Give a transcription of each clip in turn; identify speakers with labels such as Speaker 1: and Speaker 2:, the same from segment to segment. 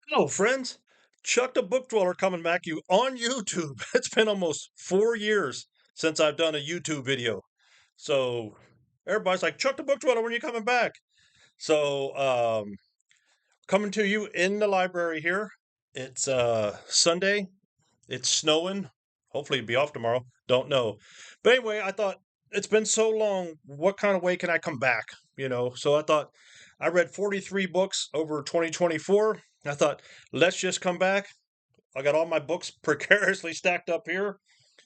Speaker 1: Hello, friends. Chuck the Book Dweller coming back to you on YouTube. It's been almost 4 years since I've done a YouTube video. So everybody's like, Chuck the Book Dweller, when are you coming back? So coming to you in the library here. It's Sunday. It's snowing. Hopefully it'll be off tomorrow. Don't know. But anyway, I thought it's been so long. What kind of way can I come back? So I thought I read 43 books over 2024. I thought, let's just come back. I got all my books precariously stacked up here.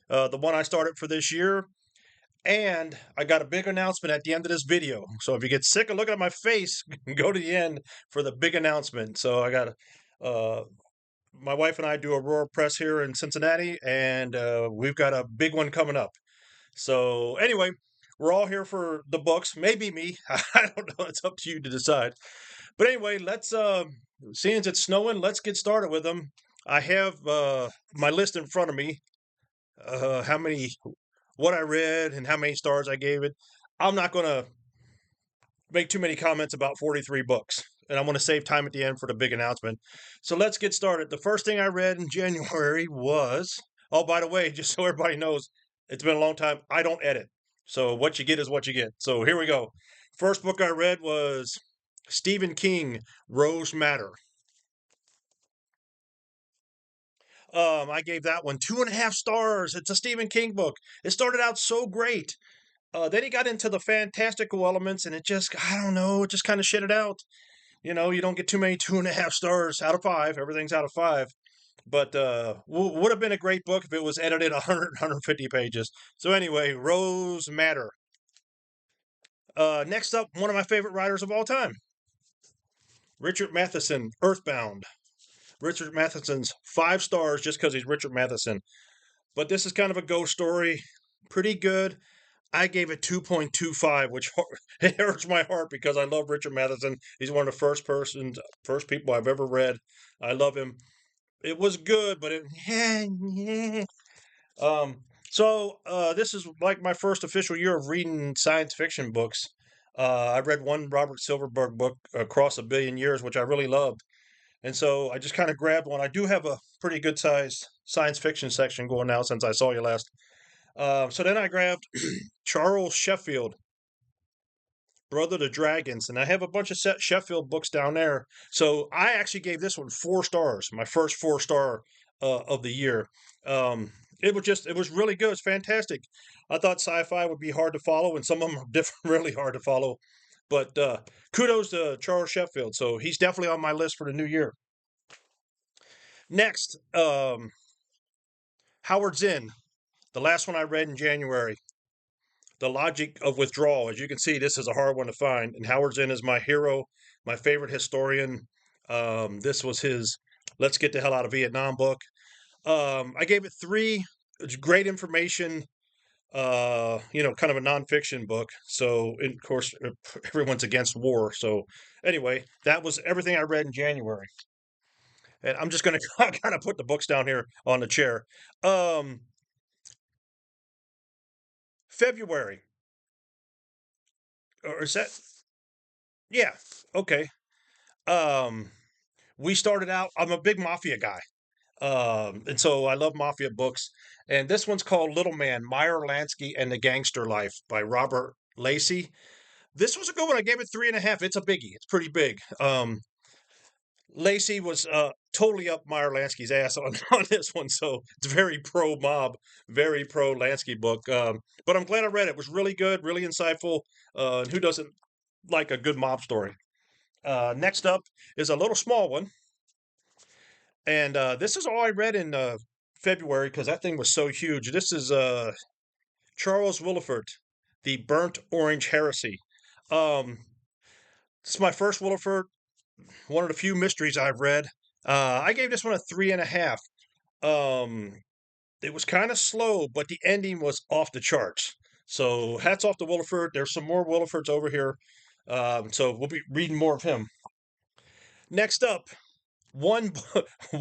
Speaker 1: The one I started for this year. And I got a big announcement at the end of this video. So if you get sick of looking at my face, go to the end for the big announcement. So I got uh, my wife and I do Aurore Press here in Cincinnati, and we've got a big one coming up. So anyway, we're all here for the books. Maybe me. I don't know. It's up to you to decide. But anyway, let's seeing as it's snowing, let's get started with them. I have my list in front of me. How many, what I read, and how many stars I gave it. I'm not going to make too many comments about 43 books, and I want to save time at the end for the big announcement. So let's get started. The first thing I read in January was, oh, by the way, just so everybody knows, it's been a long time. I don't edit. So what you get is what you get. So here we go. First book I read was Stephen King, Rose Matter. I gave that one 2.5 stars. It's a Stephen King book. It started out so great. Then he got into the fantastical elements, and it just, I don't know, it just kind of shit it out. You don't get too many 2.5 stars out of five. Everything's out of five. But would have been a great book if it was edited 100, 150 pages. So anyway, Rose Matter. Next up, one of my favorite writers of all time, Richard Matheson, Earthbound. Richard Matheson's 5 stars just because he's Richard Matheson. But this is kind of a ghost story. Pretty good. I gave it 2.25, which it hurts my heart because I love Richard Matheson. He's one of the first people I've ever read. I love him. It was good, but this is like my first official year of reading science fiction books. I read one Robert Silverberg book, Across a Billion Years, which I really loved. And so I just kind of grabbed one. I do have a pretty good sized science fiction section going now since I saw you last. So then I grabbed Charles Sheffield, Brother to Dragons, and I have a bunch of Sheffield books down there. So I actually gave this one 4 stars, my first 4 star of the year. It was really good. It's fantastic. I thought sci-fi would be hard to follow, and some of them are really hard to follow. But kudos to Charles Sheffield. So he's definitely on my list for the new year. Next, Howard Zinn, the last one I read in January. The Logic of Withdrawal. As you can see, this is a hard one to find. And Howard Zinn is my hero, my favorite historian. This was his Let's Get the Hell Out of Vietnam book. I gave it 3. It's great information, kind of a nonfiction book. So, of course, everyone's against war. So, anyway, that was everything I read in January. And I'm just going to kind of put the books down here on the chair. February. Or is that? Yeah. Okay. Um, we started out, I'm a big mafia guy. And so I love mafia books. And this one's called Little Man, Meyer Lansky and the Gangster Life by Robert Lacey. This was a good one. I gave it 3.5. It's a biggie. It's pretty big. Lacey was totally up Meyer Lansky's ass on this one. So it's very pro mob, very pro Lansky book. But I'm glad I read it. It was really good, really insightful. And who doesn't like a good mob story? Next up is a little small one. And this is all I read in February because that thing was so huge. This is Charles Willeford, The Burnt Orange Heresy. This is my first Willeford, one of the few mysteries I've read. I gave this one a 3.5. It was kind of slow, but the ending was off the charts. So hats off to Willeford. There's some more Willefords over here. So we'll be reading more of him. Next up, one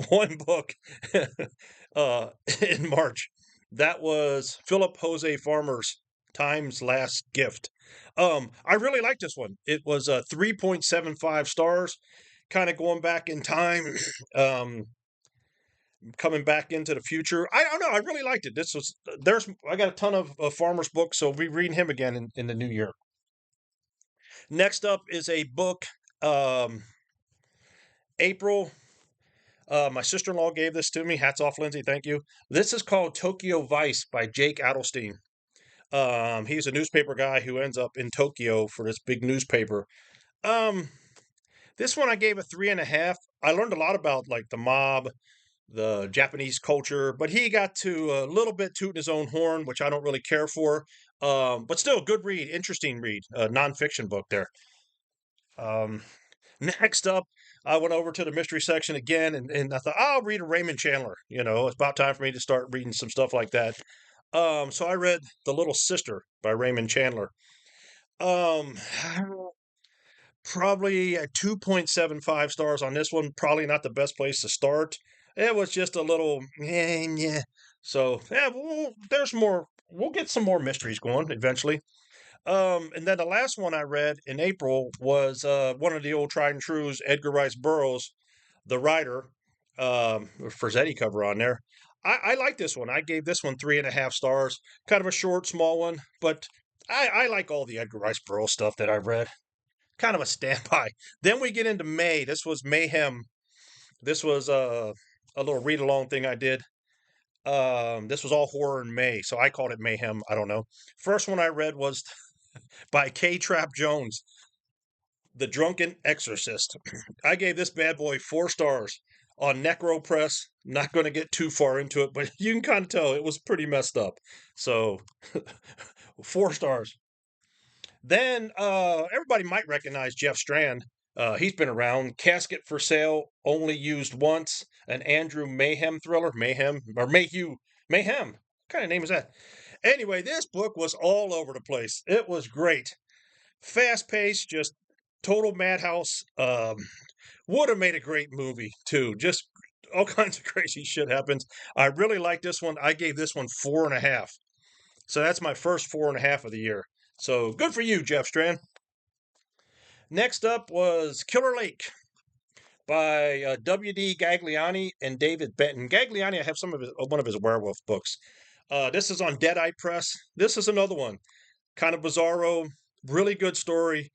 Speaker 1: one book in March. That was Philip Jose Farmer's Time's Last Gift. I really like this one. It was 3.75 stars. kind of going back in time, um, coming back into the future. I don't know. I really liked it. I got a ton of Farmer's books, so we'll be reading him again in the new year. Next up is a book, um, April. My sister-in-law gave this to me. Hats off, Lindsay. Thank you. This is called Tokyo Vice by Jake Adelstein. He's a newspaper guy who ends up in Tokyo for this big newspaper. Um, this one I gave a 3.5. I learned a lot about like the mob, the Japanese culture, but he got to a little bit tooting his own horn, which I don't really care for. But still, good read, interesting read, nonfiction book there. Next up, I went over to the mystery section again, and I thought, I'll read a Raymond Chandler. It's about time for me to start reading some stuff like that. So I read The Little Sister by Raymond Chandler. Um, Probably a 2.75 stars on this one. Probably not the best place to start. It was just a little, yeah. So, yeah, there's more. We'll get some more mysteries going eventually. And then the last one I read in April was one of the old tried and trues, Edgar Rice Burroughs, the writer, Frazzetti cover on there. I like this one. I gave this one 3.5 stars. Kind of a short, small one, but I like all the Edgar Rice Burroughs stuff that I've read. Kind of a standby. Then we get into May. This was Mayhem. This was a little read along thing I did. This was all horror in May, so I called it Mayhem. I don't know. First one I read was by K. Trap Jones, The Drunken Exorcist. I gave this bad boy 4 stars on Aurore Press. Not going to get too far into it, but you can kind of tell it was pretty messed up. So, 4 stars. Then everybody might recognize Jeff Strand. He's been around. Casket for Sale, Only Used Once, an Andrew Mayhem thriller. Mayhem, or Mayhew. Mayhem. What kind of name is that? Anyway, this book was all over the place. It was great. Fast paced, just total madhouse. Would have made a great movie, too. Just all kinds of crazy shit happens. I really like this one. I gave this one 4.5. So that's my first 4.5 of the year. So good for you, Jeff Strand. Next up was Killer Lake by W.D. Gagliani and David Benton. Gagliani, I have one of his werewolf books. This is on Deadeye Press. This is another one. Kind of bizarro, really good story.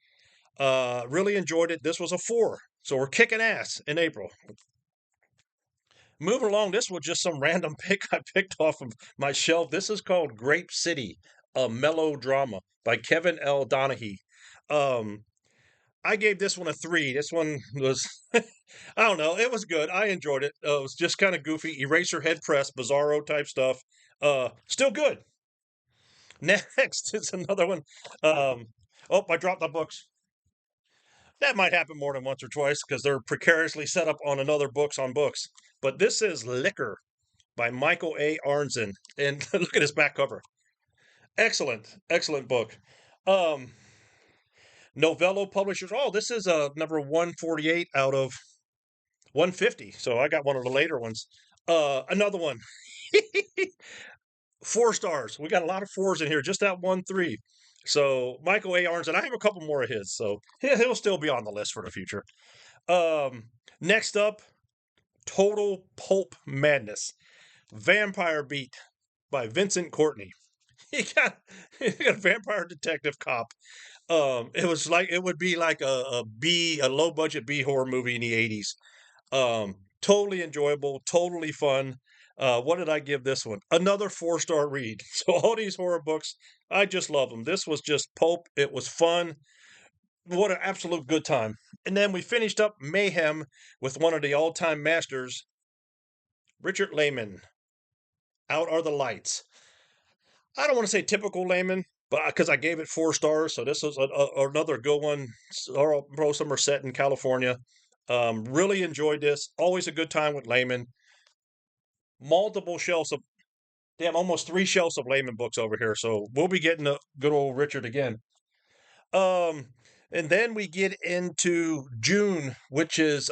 Speaker 1: Really enjoyed it. This was a 4. So we're kicking ass in April. Moving along, this was just some random pick I picked off of my shelf. This is called Grape City, a melodrama by Kevin L. Donaghy. I gave this one a 3. This one was, I don't know, it was good. I enjoyed it. It was just kind of goofy, Eraserhead Press, bizarro type stuff. Still good. Next is another one. I dropped my books. That might happen more than once or twice because they're precariously set up on another books on books. But this is Liquor by Michael A. Arnzen. And look at his back cover. Excellent, excellent book. Novello Publishers. Oh, this is number 148 out of 150. So I got one of the later ones. Another one. 4 stars. We got a lot of 4s in here. Just that 1 3. So Michael A. Arnzen. I have a couple more of his. So he'll still be on the list for the future. Next up, Total Pulp Madness. Vampire Beat by Vincent Courtney. He got a vampire detective cop. It would be like a low budget B horror movie in the 80s. Totally enjoyable, totally fun. What did I give this one? Another 4-star read. So all these horror books, I just love them. This was just pulp. It was fun. What an absolute good time. And then we finished up Mayhem with one of the all-time masters, Richard Lehman. Out Are the Lights. I don't want to say typical Lehman, but because I gave it 4 stars, so this was another good one. Most of them are set in California. Really enjoyed this. Always a good time with Lehman. Multiple shelves of, almost 3 shelves of Lehman books over here. So we'll be getting a good old Richard again. And then we get into June, which is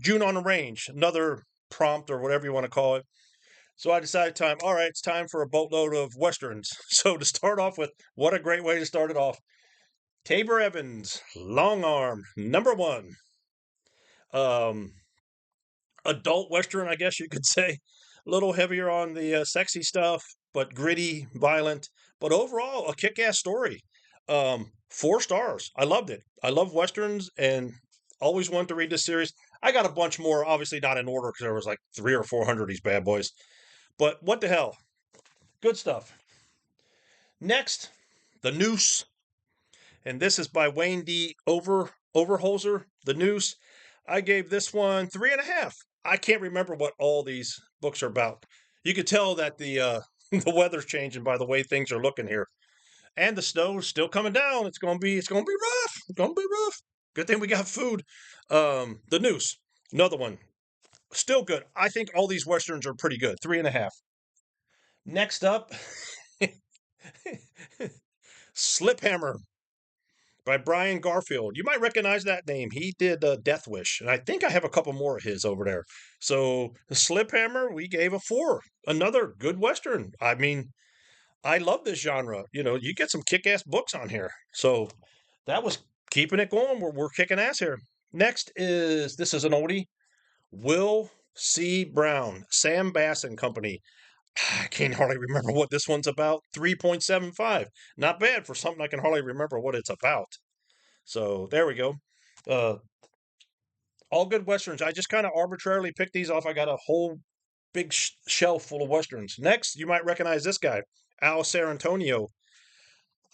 Speaker 1: June on the Range, another prompt or whatever you want to call it. So I decided it's time for a boatload of Westerns. So to start off with, what a great way to start it off. Tabor Evans, Long Arm, number 1. Um, Adult Western, I guess you could say. A little heavier on the sexy stuff, but gritty, violent. But overall, a kick ass story. 4 stars. I loved it. I love Westerns and always wanted to read this series. I got a bunch more, obviously not in order because there was like 300 or 400 of these bad boys. But what the hell? Good stuff. Next, The Noose. And this is by Wayne D. Overholzer. The Noose. I gave this one 3.5. I can't remember what all these books are about. You could tell that the the weather's changing by the way things are looking here, and the snow's still coming down. It's gonna be rough. It's gonna be rough. Good thing we got food. The Noose, another one, still good. I think all these westerns are pretty good. 3.5. Next up, Sliphammer by Brian Garfield. You might recognize that name. He did Death Wish, and I think I have a couple more of his over there. So the Sliphammer, we gave a 4. Another good Western. I mean, I love this genre. You know, you get some kick-ass books on here. So that was keeping it going. We're kicking ass here. Next this is an oldie. Will C. Brown, Sam Bass and Company. I can't hardly remember what this one's about. 3.75. Not bad for something I can hardly remember what it's about. So there we go. Uh, all good westerns. I just kind of arbitrarily picked these off. I got a whole big shelf full of westerns. Next, you might recognize this guy, Al Sarantonio.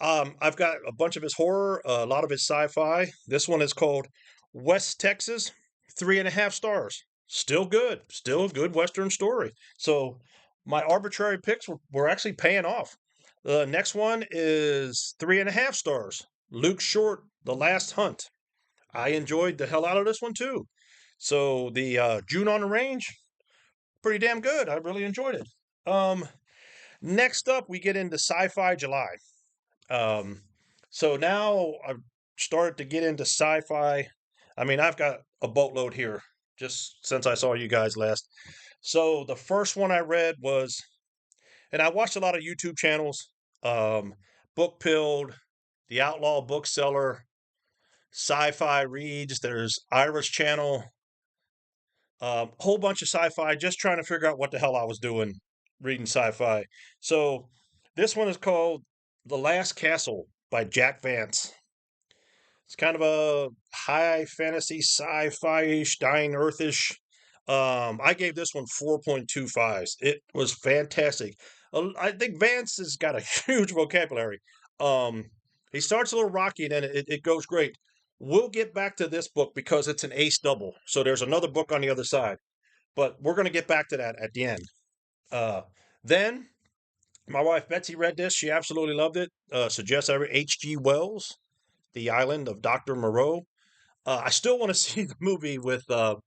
Speaker 1: I've got a bunch of his horror, a lot of his sci-fi. This one is called West Texas, 3.5 stars. Still good, still a good western story. So my arbitrary picks were actually paying off. The next one is 3.5 stars. Luke Short, The Last Hunt. I enjoyed the hell out of this one too. So the June on the Range, pretty damn good. I really enjoyed it. Next up, we get into Sci-Fi July. Um, so now I've started to get into sci-fi. I mean, I've got a boatload here just since I saw you guys last. So the first one I read was, and I watched a lot of YouTube channels, Book Pilled, The Outlaw Bookseller, Sci-Fi Reads. There's Ira's channel, a whole bunch of sci-fi. Just trying to figure out what the hell I was doing reading sci-fi. So this one is called The Last Castle by Jack Vance. It's kind of a high fantasy sci-fi-ish, dying earthish. I gave this one 4.25s. It was fantastic. I think Vance has got a huge vocabulary. He starts a little rocky and then it goes great. We'll get back to this book because it's an ace double. So there's another book on the other side. But we're going to get back to that at the end. Then my wife Betsy read this. She absolutely loved it. Suggests every H.G. Wells, The Island of Dr. Moreau. I still want to see the movie with the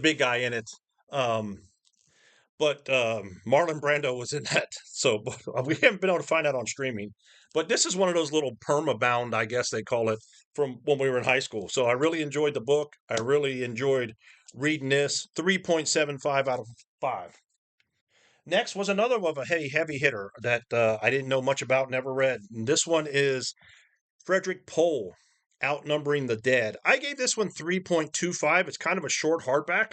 Speaker 1: big guy in it. But Marlon Brando was in that. So we haven't been able to find that on streaming. But this is one of those little perma-bound, I guess they call it, from when we were in high school. So I really enjoyed the book. I really enjoyed reading this. 3.75 out of 5. Next was another of a heavy hitter that I didn't know much about, never read. And this one is Frederick Pohl, Outnumbering the Dead. I gave this one 3.25. It's kind of a short hardback.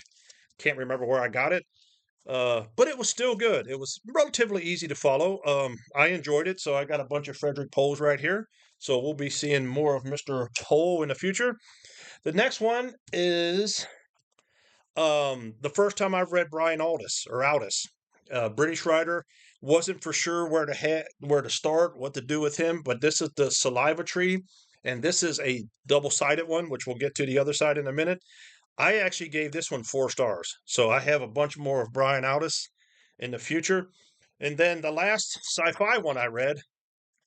Speaker 1: Can't remember where I got it. But it was still good. It was relatively easy to follow. I enjoyed it, so I got a bunch of Frederick Pohls right here. So we'll be seeing more of Mr. Pohl in the future. The next one is the first time I've read Brian Aldiss, British writer. Wasn't for sure where to start, what to do with him, but this is the Saliva Tree, and this is a double-sided one, which we'll get to the other side in a minute. I actually gave this one 4 stars, so I have a bunch more of Brian Aldiss in the future. And then the last sci-fi one I read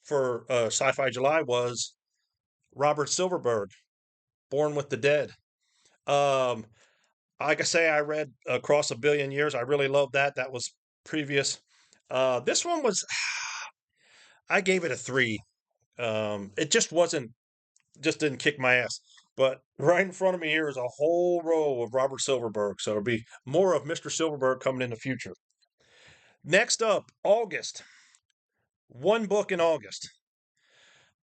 Speaker 1: for Sci-Fi July was Robert Silverberg, Born with the Dead. Um, like I say, I read Across a Billion Years. I really loved that. That was previous. This one was, I gave it a 3. It just didn't kick my ass. But right in front of me here is a whole row of Robert Silverberg. So there'll be more of Mr. Silverberg coming in the future. Next up, August. One book in August.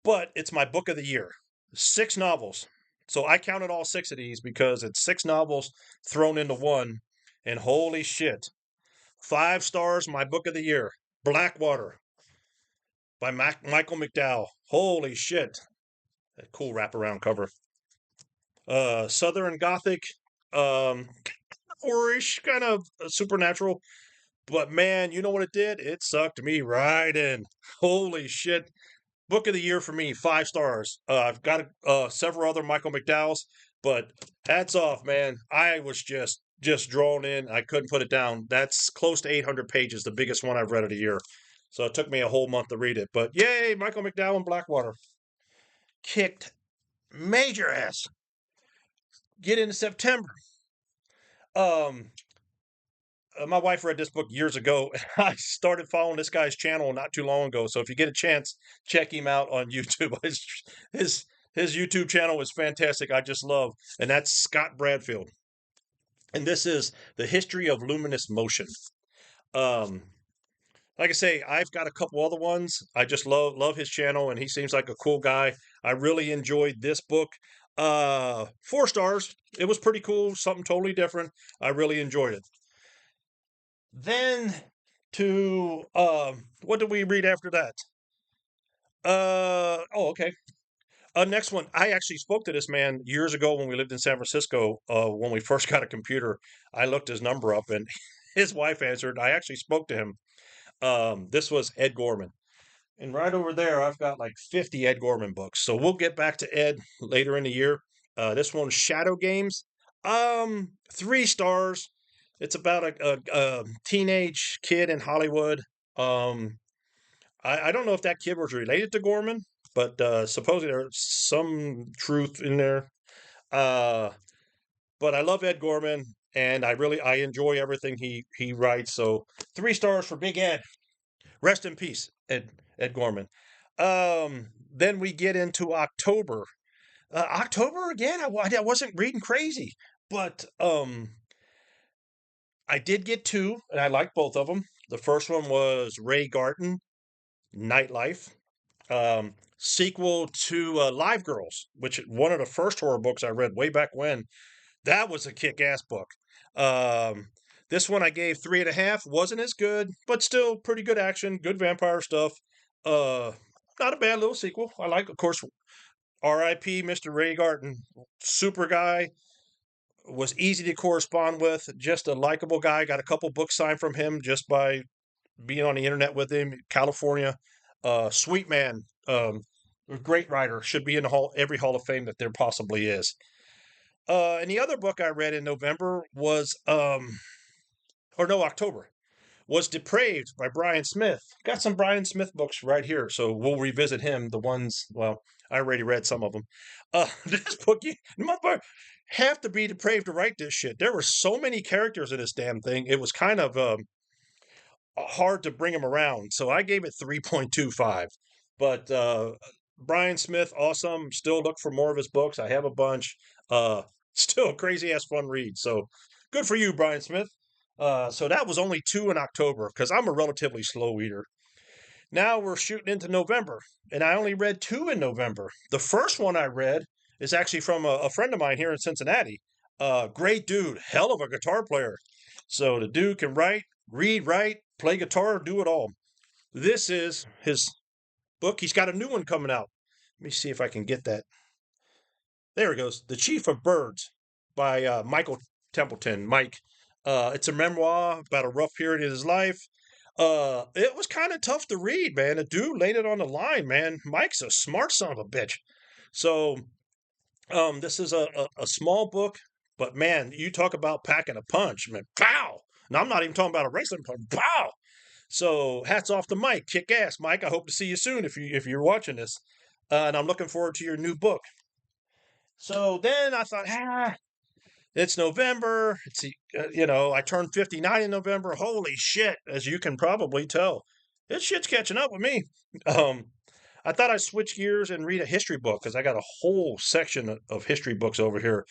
Speaker 1: But it's my book of the year. 6 novels. So I counted all 6 of these because it's 6 novels thrown into one. And holy shit. 5 stars, my book of the year. Blackwater by Michael McDowell. Holy shit. A cool wraparound cover. Southern Gothic, um, horror-ish, kind of supernatural. But man, you know what it did? It sucked me right in. Holy shit. Book of the year for me, 5 stars. I've got several other Michael McDowell's, but hats off, man. I was just drawn in. I couldn't put it down. That's close to 800 pages, the biggest one I've read of the year. So it took me a whole month to read it. But yay, Michael McDowell and Blackwater. Kicked major ass. Get into September. Um, my wife read this book years ago. I started following this guy's channel not too long ago. So if you get a chance, check him out on YouTube. His his YouTube channel is fantastic. I just love, and that's Scott Bradfield. And this is The History of Luminous Motion. Um, like I say, I've got a couple other ones. I just love his channel, and he seems like a cool guy. I really enjoyed this book. 4 stars. It was pretty cool, something totally different. I really enjoyed it. Then to what did we read after that? Okay. Next one. I actually spoke to this man years ago when we lived in San Francisco. When we first got a computer, I looked his number up, and his wife answered. I actually spoke to him. This was Ed Gorman. And right over there, I've got like 50 Ed Gorman books. So we'll get back to Ed later in the year. This one's Shadow Games. 3 stars. It's about a teenage kid in Hollywood. I don't know if that kid was related to Gorman, but supposedly there's some truth in there. But I love Ed Gorman, and I enjoy everything he writes. So 3 stars for Big Ed. Rest in peace, Ed Gorman. Then we get into October. October again. I wasn't reading crazy, but I did get 2, and I like both of them. The first one was Ray Garton, Nightlife, sequel to Live Girls, which one of the first horror books I read way back when. That was a kick-ass book. This one I gave 3.5. Wasn't as good, but still pretty good action, good vampire stuff. Not a bad little sequel. I like, of course, R.I.P. Mr. Ray Garton, super guy. Was easy to correspond with, just a likable guy. Got a couple books signed from him just by being on the internet with him. California, sweet man, a great writer. Should be in every Hall of Fame that there possibly is. And the other book I read in November was, October, was Depraved by Brian Smith. Got some Brian Smith books right here, so we'll revisit him. The ones, well, I already read some of them. This book, you have to be depraved to write this shit. There were so many characters in this damn thing. It was kind of hard to bring them around. So I gave it 3.25. But Brian Smith, awesome. Still look for more of his books. I have a bunch. Still a crazy ass fun read. So good for you, Brian Smith. So that was only 2 in October because I'm a relatively slow reader. Now we're shooting into November, and I only read 2 in November. The first one I read is actually from a friend of mine here in Cincinnati. Great dude, hell of a guitar player. So the dude can write, play guitar, do it all. This is his book. He's got a new one coming out. Let me see if I can get that. There it goes. The Chief of Birds by Michael Templeton. Mike. It's a memoir about a rough period in his life. It was kind of tough to read, man. The dude laid it on the line, man. Mike's a smart son of a bitch. So, this is a small book, but man, you talk about packing a punch, man. Pow! Now I'm not even talking about a wrestling punch. Pow! So hats off to Mike. Kick ass, Mike. I hope to see you soon if you're watching this. And I'm looking forward to your new book. So then I thought, it's November. I turned 59 in November. Holy shit, as you can probably tell. This shit's catching up with me. I thought I'd switch gears and read a history book because I got a whole section of history books over here.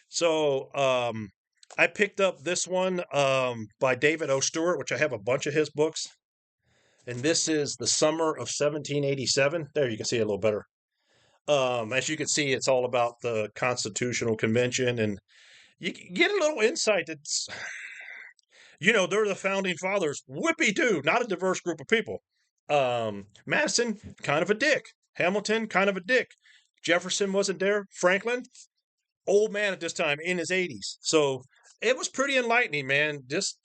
Speaker 1: So I picked up this one by David O. Stewart, which I have a bunch of his books. And this is The Summer of 1787. There, you can see it a little better. As you can see, it's all about the Constitutional Convention, and you get a little insight that's, they're the founding fathers. Whippy do, not a diverse group of people. Madison, kind of a dick. Hamilton, kind of a dick. Jefferson wasn't there. Franklin, old man at this time in his 80s. So it was pretty enlightening, man. Just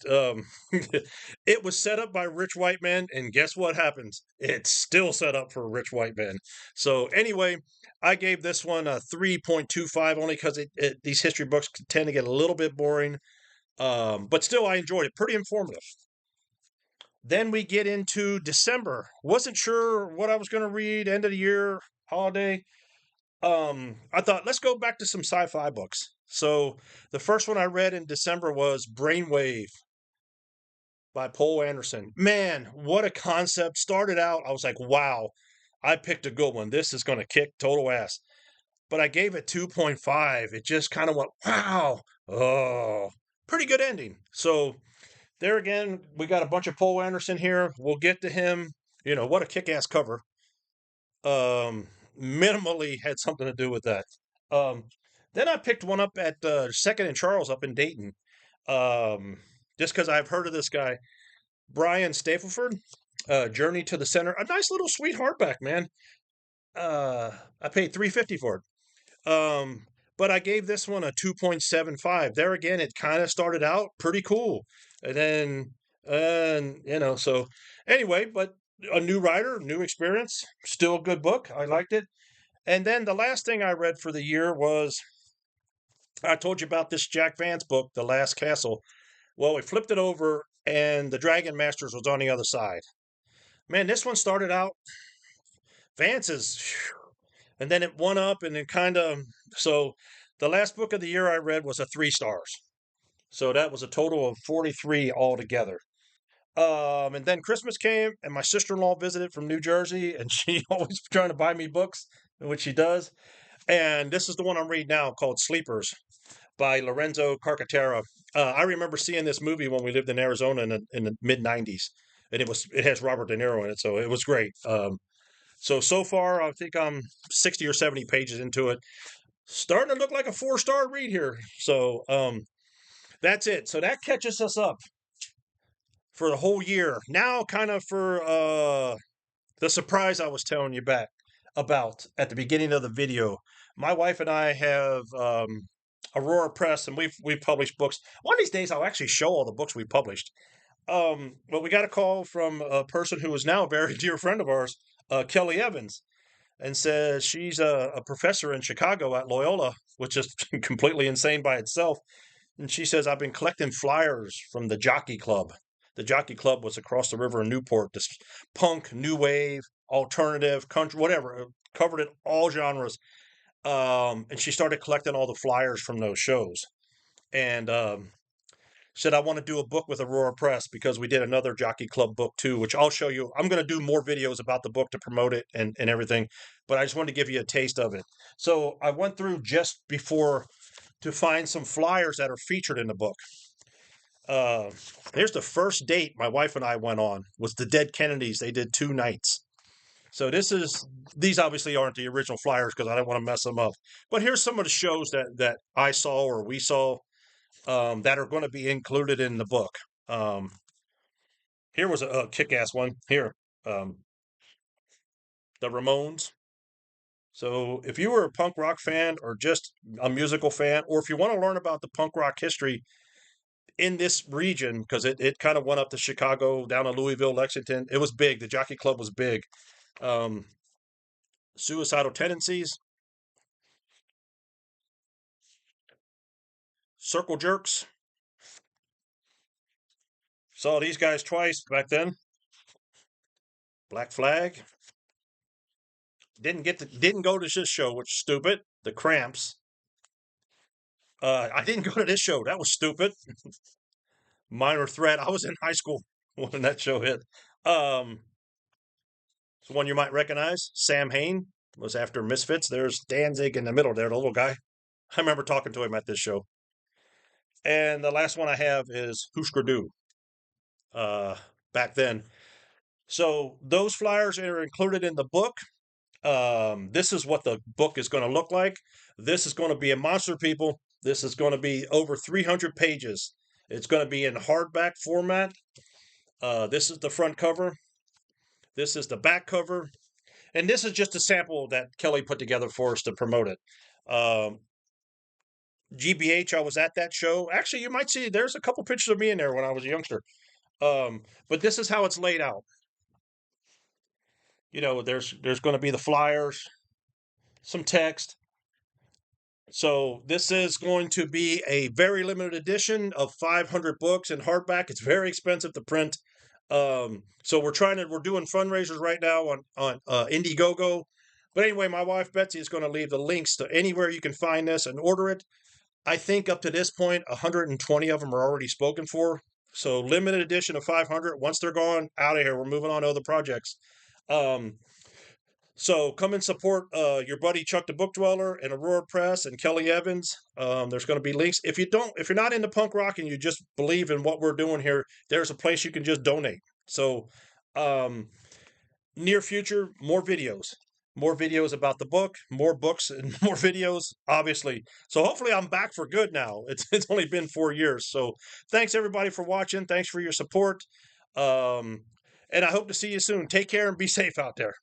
Speaker 1: it was set up by rich white men, and guess what happens? It's still set up for rich white men. So anyway, I gave this one a 3.25 only because these history books tend to get a little bit boring. But still, I enjoyed it. Pretty informative. Then we get into December. Wasn't sure what I was going to read. End of the year, holiday. I thought, let's go back to some sci-fi books. So the first one I read in December was Brainwave by Poul Anderson. Man, what a concept. Started out, I was like, wow, I picked a good one. This is going to kick total ass. But I gave it 2.5. It just kind of went, wow. Oh, pretty good ending. So there again, we got a bunch of Poul Anderson here. We'll get to him. What a kick-ass cover. Minimally had something to do with that. Um, then I picked one up at Second and Charles up in Dayton, just because I've heard of this guy, Brian Stapleford, Journey to the Center. A nice little sweet hardback, man. I paid $3.50 for it. But I gave this one a 2.75. There again, it kind of started out pretty cool, and then, so anyway, but a new writer, new experience, still a good book. I liked it. And then the last thing I read for the year was, I told you about this Jack Vance book, The Last Castle. Well, we flipped it over and the Dragon Masters was on the other side. Man, this one started out Vance's, and then it went up and it kind of, so the last book of the year I read was a 3 stars. So that was a total of 43 altogether. And then Christmas came, and my sister-in-law visited from New Jersey, and she always trying to buy me books, which she does. And this is the one I'm reading now called Sleepers by Lorenzo Carcaterra. I remember seeing this movie when we lived in Arizona in the mid '90s, and it has Robert De Niro in it, so it was great. So far I think I'm 60 or 70 pages into it. Starting to look like a 4-star read here. So that's it. So that catches us up for the whole year. Now, kind of for the surprise I was telling you back about at the beginning of the video. My wife and I have Aurore Press, and we've published books. One of these days, I'll actually show all the books we published. But we got a call from a person who is now a very dear friend of ours, Kelly Evans, and says she's a professor in Chicago at Loyola, which is completely insane by itself. And she says, I've been collecting flyers from the Jockey Club. The Jockey Club was across the river in Newport, this punk, new wave, alternative, country, whatever, covered in all genres. And she started collecting all the flyers from those shows. And said, I want to do a book with Aurore Press because we did another Jockey Club book too, which I'll show you. I'm going to do more videos about the book to promote it and everything, but I just wanted to give you a taste of it. So I went through just before to find some flyers that are featured in the book. Here's the first date my wife and I went on, was the Dead Kennedys. They did 2 nights. So these obviously aren't the original flyers because I don't want to mess them up. But here's some of the shows that I saw or we saw that are going to be included in the book. Here was a kick-ass one. Here, the Ramones. So if you were a punk rock fan or just a musical fan, or if you want to learn about the punk rock history in this region, because it kind of went up to Chicago, down to Louisville, Lexington. It was big. The Jockey Club was big. Suicidal Tendencies, Circle Jerks. Saw these guys twice back then. Black Flag. Didn't go to this show, which is stupid. The Cramps. I didn't go to this show. That was stupid. Minor Threat. I was in high school when that show hit. It's one you might recognize. Sam Hain was after Misfits. There's Danzig in the middle there, the little guy. I remember talking to him at this show. And the last one I have is Husker Du. Back then. So those flyers are included in the book. This is what the book is going to look like. This is going to be a monster, people. This is going to be over 300 pages. It's going to be in hardback format. This is the front cover. This is the back cover. And this is just a sample that Kelly put together for us to promote it. GBH, I was at that show. Actually, you might see there's a couple pictures of me in there when I was a youngster. But this is how it's laid out. There's going to be the flyers, some text. So this is going to be a very limited edition of 500 books in hardback. It's very expensive to print. So we're doing fundraisers right now on Indiegogo. But anyway, my wife Betsy is going to leave the links to anywhere you can find this and order it. I think up to this point, 120 of them are already spoken for. So limited edition of 500. Once they're gone, out of here. We're moving on to other projects. Um, so come and support your buddy Chuck the Book Dweller and Aurore Press and Kelly Evans. There's going to be links. If you're not into punk rock and you just believe in what we're doing here, there's a place you can just donate. So, near future, more videos about the book, more books and more videos, obviously. So hopefully I'm back for good now. It's only been 4 years. So thanks everybody for watching. Thanks for your support. And I hope to see you soon. Take care and be safe out there.